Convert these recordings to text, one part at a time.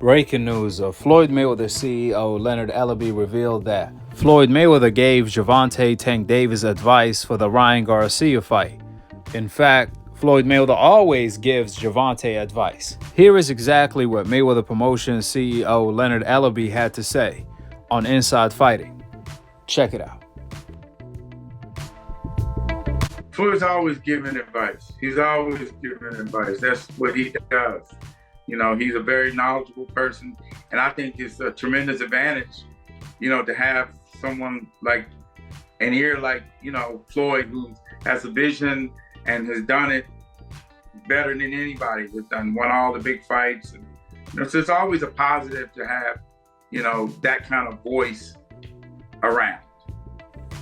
Breaking news of Floyd Mayweather CEO Leonard Ellerbie revealed that Floyd Mayweather gave Gervonta Tank Davis advice for the Ryan Garcia fight. In fact, Floyd Mayweather always gives Gervonta advice. Here is exactly what Mayweather Promotions CEO Leonard Ellerbie had to say on Inside Fighting. Check it out. Floyd's always giving advice. He's always giving advice. That's what he does. You know, he's a very knowledgeable person, and I think it's a tremendous advantage, you know, to have someone like an ear like, you know, Floyd, who has a vision and has done it better than anybody. Has won all the big fights. And, you know, so it's always a positive to have, you know, that kind of voice around.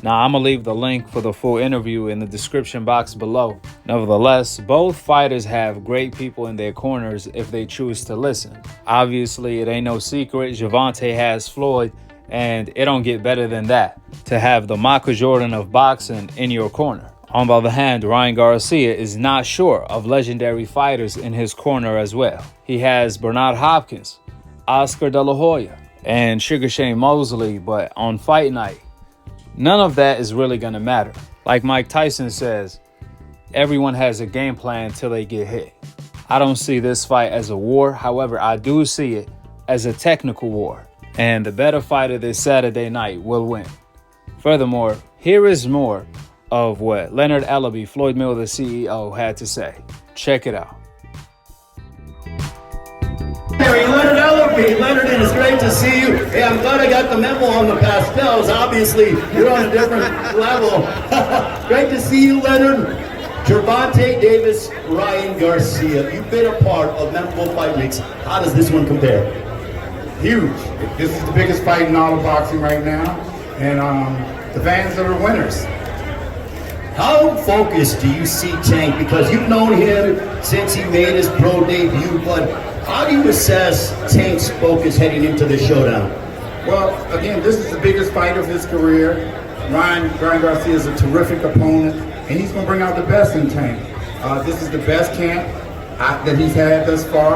Now, I'm going to leave the link for the full interview in the description box below. Nevertheless, both fighters have great people in their corners if they choose to listen. Obviously, it ain't no secret Gervonta has Floyd, and it don't get better than that to have the Michael Jordan of boxing in your corner. On the other hand, Ryan Garcia is not short of legendary fighters in his corner as well. He has Bernard Hopkins, Oscar De La Hoya, and Sugar Shane Mosley, but on fight night, none of that is really going to matter. Like Mike Tyson says, everyone has a game plan till they get hit. I don't see this fight as a war. However, I do see it as a technical war. And the better fighter this Saturday night will win. Furthermore, here is more of what Leonard Ellerbie, Floyd Mayweather CEO, had to say. Check it out. Leonard Ellerbie. Leonard, it is great to see you. Hey, I'm glad I got the memo on the pastels. Obviously, you're on a different level. Great to see you, Leonard. Gervonta Davis, Ryan Garcia. You've been a part of memorable fight weeks. How does this one compare? Huge. This is the biggest fight in all of boxing right now, and the fans are the winners. How focused do you see Tank? Because you've known him since he made his pro debut, but how do you assess Tank's focus heading into the showdown? Well, again, this is the biggest fight of his career. Ryan Garcia is a terrific opponent, and he's going to bring out the best in Tank. This is the best camp that he's had thus far,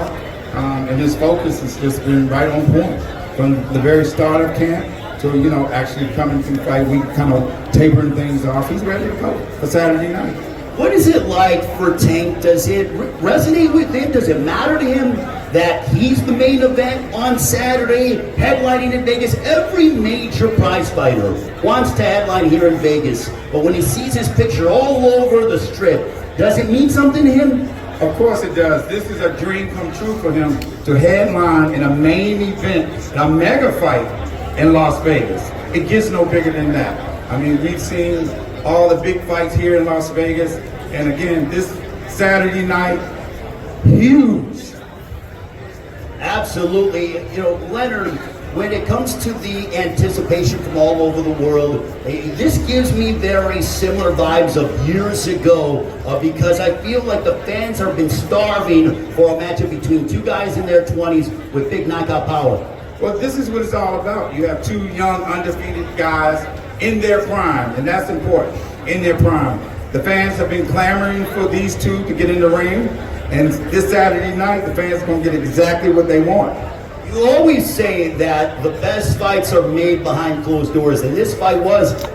and his focus has just been right on point. From the very start of camp to, you know, actually coming through fight week, kind of tapering things off. He's ready to go for Saturday night. What is it like for Tank? Does it resonate with him? Does it matter to him that he's the main event on Saturday, headlining in Vegas? Every major prize fighter wants to headline here in Vegas, but when he sees his picture all over the strip, does it mean something to him? Of course it does. This is a dream come true for him to headline in a main event, a mega fight in Las Vegas. It gets no bigger than that. I mean, we've seen all the big fights here in Las Vegas, and again, this Saturday night, huge. Absolutely. You know, Leonard, when it comes to the anticipation from all over the world, this gives me very similar vibes of years ago, because I feel like the fans have been starving for a matchup between two guys in their 20s with big knockout power. Well, this is what it's all about. You have two young, undefeated guys in their prime, and that's important, in their prime. The fans have been clamoring for these two to get in the ring, and this Saturday night, the fans are going to get exactly what they want. You always say that the best fights are made behind closed doors, and this fight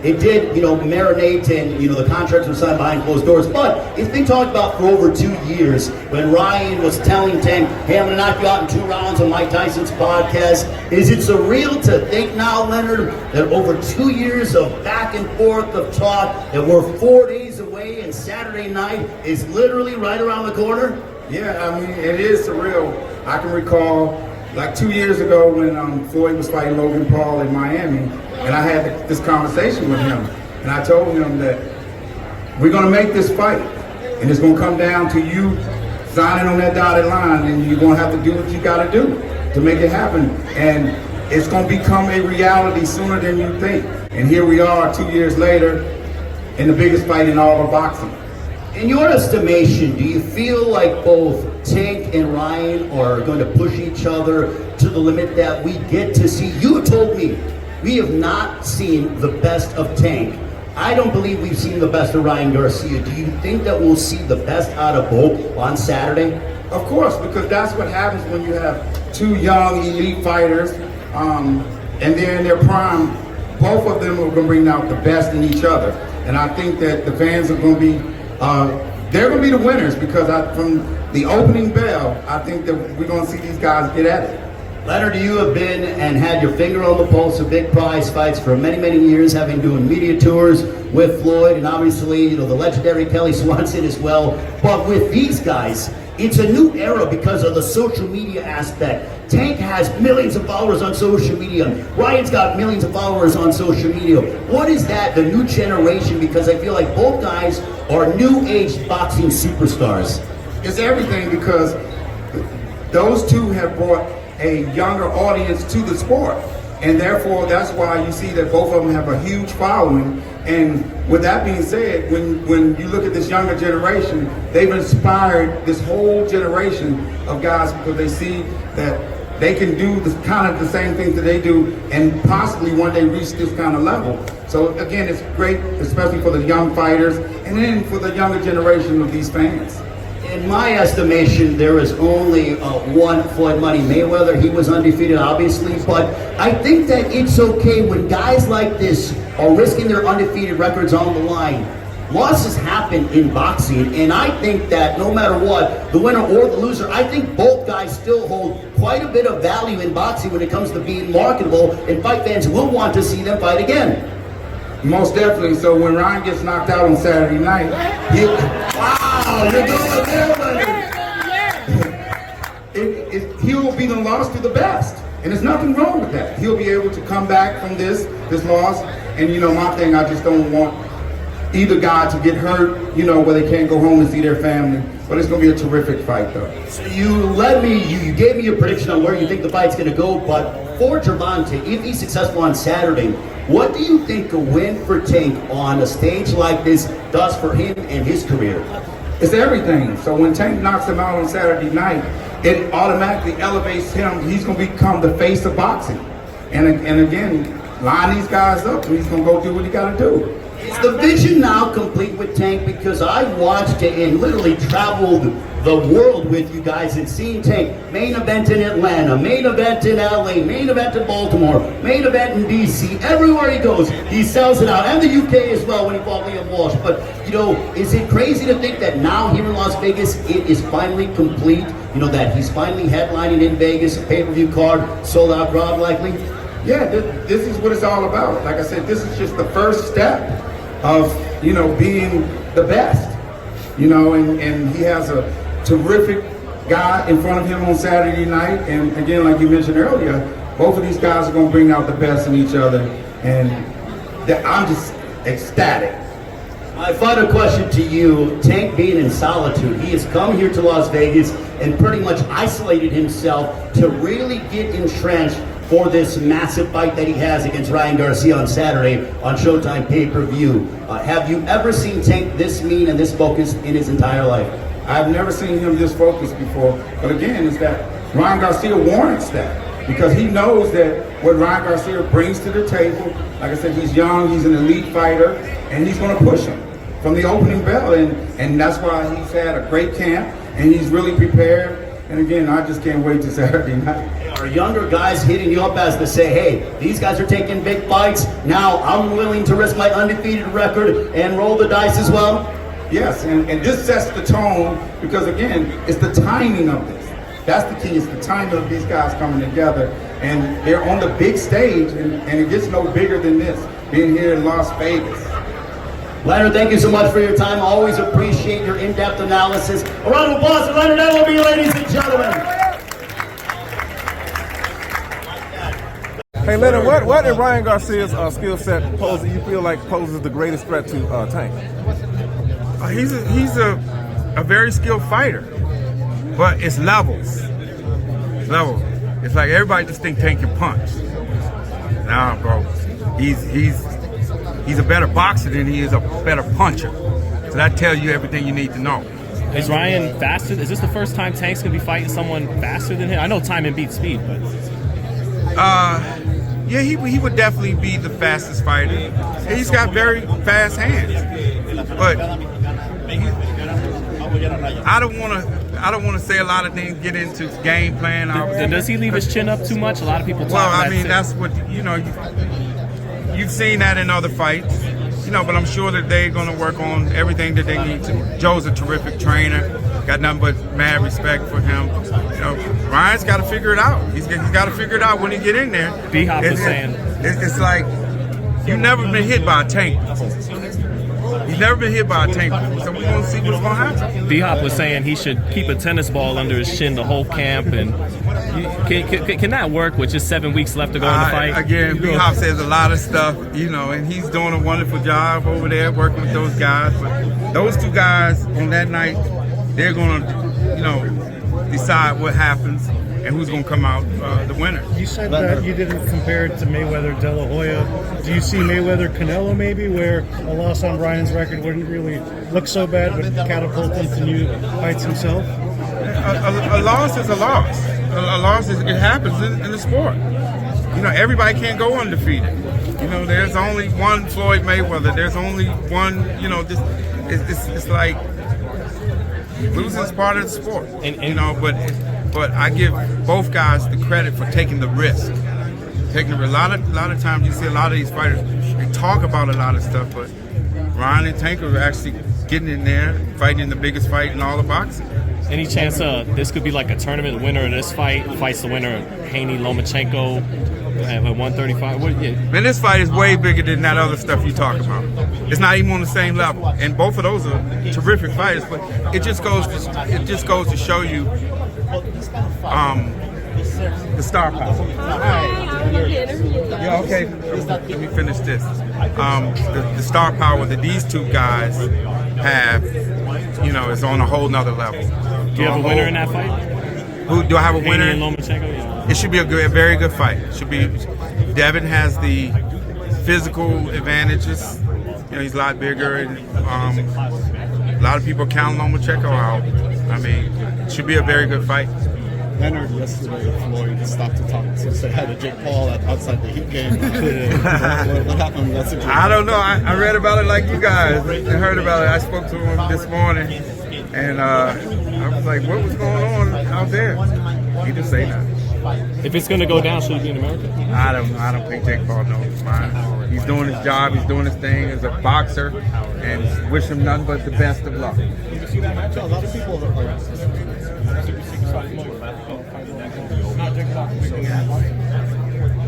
it did, you know, marinate, and, you know, the contracts were signed behind closed doors, but it's been talked about for over 2 years. When Ryan was telling Tank, hey, I'm gonna knock you out in 2 rounds on Mike Tyson's podcast, is it surreal to think now, Leonard, that over 2 years of back and forth of talk, that we're 4 days away and Saturday night is literally right around the corner? Yeah, I mean, it is surreal. I can recall like 2 years ago when Floyd was fighting Logan Paul in Miami, and I had this conversation with him, and I told him that we're going to make this fight, and it's going to come down to you signing on that dotted line, and you're going to have to do what you got to do to make it happen, and it's going to become a reality sooner than you think. And here we are 2 years later in the biggest fight in all of boxing. In your estimation, do you feel like both Tank and Ryan are going to push each other to the limit that we get to see? You told me we have not seen the best of Tank. I don't believe we've seen the best of Ryan Garcia. Do you think that we'll see the best out of both on Saturday? Of course, because that's what happens when you have two young elite fighters, and they're in their prime. Both of them are going to bring out the best in each other, and I think that the fans are going to be, they're going to be the winners because from the opening bell, I think that we're going to see these guys get at it. Leonard, you have been and had your finger on the pulse of big prize fights for many, many years, having doing media tours with Floyd and obviously, the legendary Kelly Swanson as well. But with these guys, it's a new era because of the social media aspect. Tank has millions of followers on social media. Ryan's got millions of followers on social media. What is that, the new generation? Because I feel like both guys are new age boxing superstars. It's everything because those two have brought a younger audience to the sport, and therefore that's why you see that both of them have a huge following. And with that being said, when you look at this younger generation, they've inspired this whole generation of guys because they see that they can do the kind of the same things that they do and possibly one day reach this kind of level. So again, it's great, especially for the young fighters and then for the younger generation of these fans. In my estimation, there is only one Floyd Money Mayweather. He was undefeated, obviously, but I think that it's okay when guys like this are risking their undefeated records on the line. Losses happen in boxing, and I think that no matter what, the winner or the loser, I think both guys still hold quite a bit of value in boxing when it comes to being marketable, and fight fans will want to see them fight again. Most definitely. So when Ryan gets knocked out on Saturday night, he'll be the loss to the best. And there's nothing wrong with that. He'll be able to come back from this loss. And my thing, I just don't want either guy to get hurt, where they can't go home and see their family. But it's going to be a terrific fight, though. So you gave me a prediction on where you think the fight's going to go, but for Gervonta, if he's successful on Saturday, what do you think a win for Tank on a stage like this does for him and his career? It's everything. So when Tank knocks him out on Saturday night, it automatically elevates him. He's going to become the face of boxing. And again, line these guys up, and he's going to go do what he got to do. Is the vision now complete with Tank? Because I watched it and literally traveled the world with you guys and seen Tank. Main event in Atlanta, main event in LA, main event in Baltimore, main event in DC. Everywhere he goes, he sells it out. And the UK as well when he fought Liam Walsh. But, is it crazy to think that now here in Las Vegas, it is finally complete? That he's finally headlining in Vegas, a pay-per-view card, sold out crowd likely? Yeah, this is what it's all about. Like I said, this is just the first step of, being the best, and he has a terrific guy in front of him on Saturday night. And again, like you mentioned earlier, both of these guys are going to bring out the best in each other. And I'm just ecstatic. My final question to you, Tank being in solitude, he has come here to Las Vegas and pretty much isolated himself to really get entrenched for this massive fight that he has against Ryan Garcia on Saturday on Showtime pay-per-view. Have you ever seen Tank this mean and this focused in his entire life? I've never seen him this focused before. But again, it's that Ryan Garcia warrants that because he knows that what Ryan Garcia brings to the table, like I said, he's young, he's an elite fighter, and he's going to push him from the opening bell. And that's why he's had a great camp, and he's really prepared. And again, I just can't wait to Saturday night. Are younger guys hitting you up as to say, hey, these guys are taking big fights, now I'm willing to risk my undefeated record and roll the dice as well? Yes, and this sets the tone because again, it's the timing of this. That's the key, it's the timing of these guys coming together. And they're on the big stage, and it gets no bigger than this, being here in Las Vegas. Leonard, thank you so much for your time. Always appreciate your in-depth analysis. A round of applause for Leonard Ellerbie, ladies and gentlemen. Hey Leonard, what in Ryan Garcia's skill set you feel like poses the greatest threat to Tank? He's a very skilled fighter, but it's levels. It's levels. It's like everybody just think Tank can punch. Nah, bro. He's a better boxer than he is a better puncher. So that tells you everything you need to know. Is Ryan faster? Is this the first time Tank's gonna be fighting someone faster than him? I know timing beats speed, but yeah, he would definitely be the fastest fighter. He's got very fast hands, but I don't want to. I don't want to say a lot of things, get into game plan. Does he leave his chin up too much? A lot of people talk Well, about I mean, that. that's what, you've seen that in other fights, but I'm sure that they're going to work on everything that they need to. Joe's a terrific trainer. Got nothing but mad respect for him. Ryan's got to figure it out. He's got to figure it out when he get in there. B-Hop was saying. It's like, you've never been hit by a tank before. He's never been hit by a tank before, so we're going to see what's going to happen. B-Hop was saying he should keep a tennis ball under his chin the whole camp, and can that work with just 7 weeks left to go in the fight? Again, B-Hop says a lot of stuff, and he's doing a wonderful job over there working with those guys. But those two guys on that night, they're going to, decide what happens and who's going to come out the winner. You said that you didn't compare it to Mayweather De La Hoya. Do you see Mayweather Canelo maybe, where a loss on Ryan's record wouldn't really look so bad, but catapult him to new heights himself? A loss is a loss. A loss it happens in the sport. Everybody can't go undefeated. There's only one Floyd Mayweather. There's only one. It's like losing is part of the sport. But I give both guys the credit for taking the risk. A lot of times you see a lot of these fighters, they talk about a lot of stuff, but Ryan and Tank are actually getting in there, fighting in the biggest fight in all of boxing. Any chance this could be like a tournament winner of this fight fights the winner of Haney-Lomachenko at 135? Man, this fight is way bigger than that other stuff you talk about. It's not even on the same level, and both of those are terrific fighters. But it just goes to show you the star power. Yeah, okay. Let me finish this. The star power that these two guys have, is on a whole nother level. Do you have a winner in that fight? Who do I have a winner? Haney and Lomachenko. Yeah. It should be a very good fight. It should be. Devin has the physical advantages. He's a lot bigger, and a lot of people count Lomachenko out. I mean, it should be a very good fight. Leonard yesterday, Floyd stopped to talk to say hi to Jake Paul outside the Heat game. What happened? I don't know. I read about it like you guys. I heard about it. I spoke to him this morning, and I was like, "What was going on out there?" He didn't say nothing. If it's going to go down, should it be in America? I don't think Jake Paul knows his mind. He's doing his job. He's doing his thing as a boxer, and wish him nothing but the best of luck. A lot of people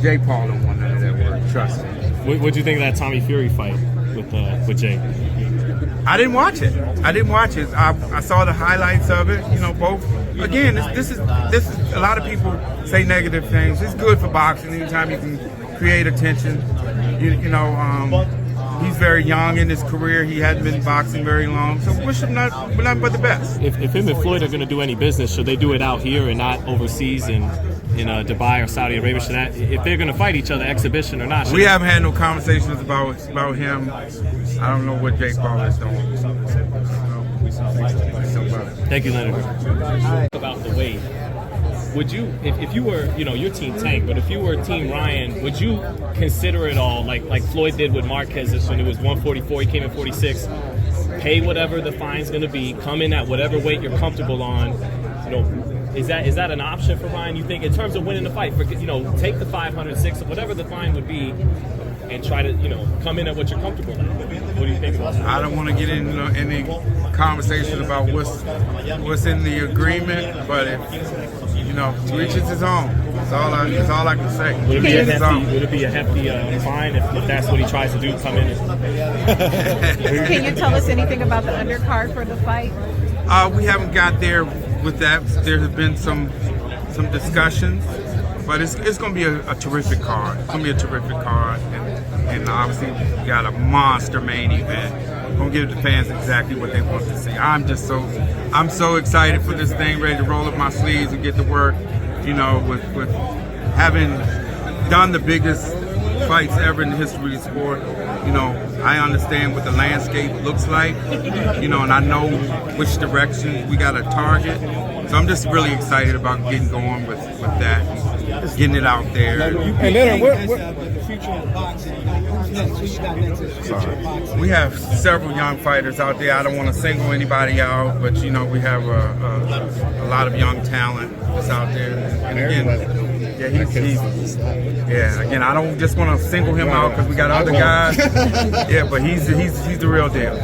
Jake Paul don't want none of that word. Trust me. What'd you think of that Tommy Fury fight with Jake? I didn't watch it. I saw the highlights of it. Both. Again, this is a lot of people say negative things. It's good for boxing anytime you can create attention. He's very young in his career. He hadn't been boxing very long, so wish him nothing but the best. If him and Floyd are going to do any business, should they do it out here and not overseas in Dubai or Saudi Arabia? If they're going to fight each other, exhibition or not? We haven't had no conversations about him. I don't know what Jake Paul is doing. Thank you, Leonard. About the weight. Would you, if you were, your team Tank, but if you were Team Ryan, would you consider it all like Floyd did with Marquez when it was 144, he came in 46, pay whatever the fine's going to be, come in at whatever weight you're comfortable on, is that an option for Ryan, you think, in terms of winning the fight? Take the 500, 600, whatever the fine would be, and try to, come in at what you're comfortable at. What do you think about that? I don't want to get into any conversation about what's in the agreement, but to each is his own. That's all I can say. Would it be a hefty fine if that's what he tries to do, come in? Can you tell us anything about the undercard for the fight? We haven't got there with that. There have been some discussions, but it's going to be a terrific card. It's going to be a terrific card, and obviously we got a monster main event. We're going to give the fans exactly what they want to see. I'm so excited for this thing, ready to roll up my sleeves and get to work. With having done the biggest fights ever in the history of the sport, I understand what the landscape looks like, and I know which direction we got to target. So I'm just really excited about getting going with that, getting it out there. And then future of boxing? Who's next? Who you got next in the future of boxing? We have several young fighters out there. I don't want to single anybody out, but you know we have a lot of young talent that's out there. And again, again, I don't just want to single him out because we got other guys. Yeah, but he's the real deal.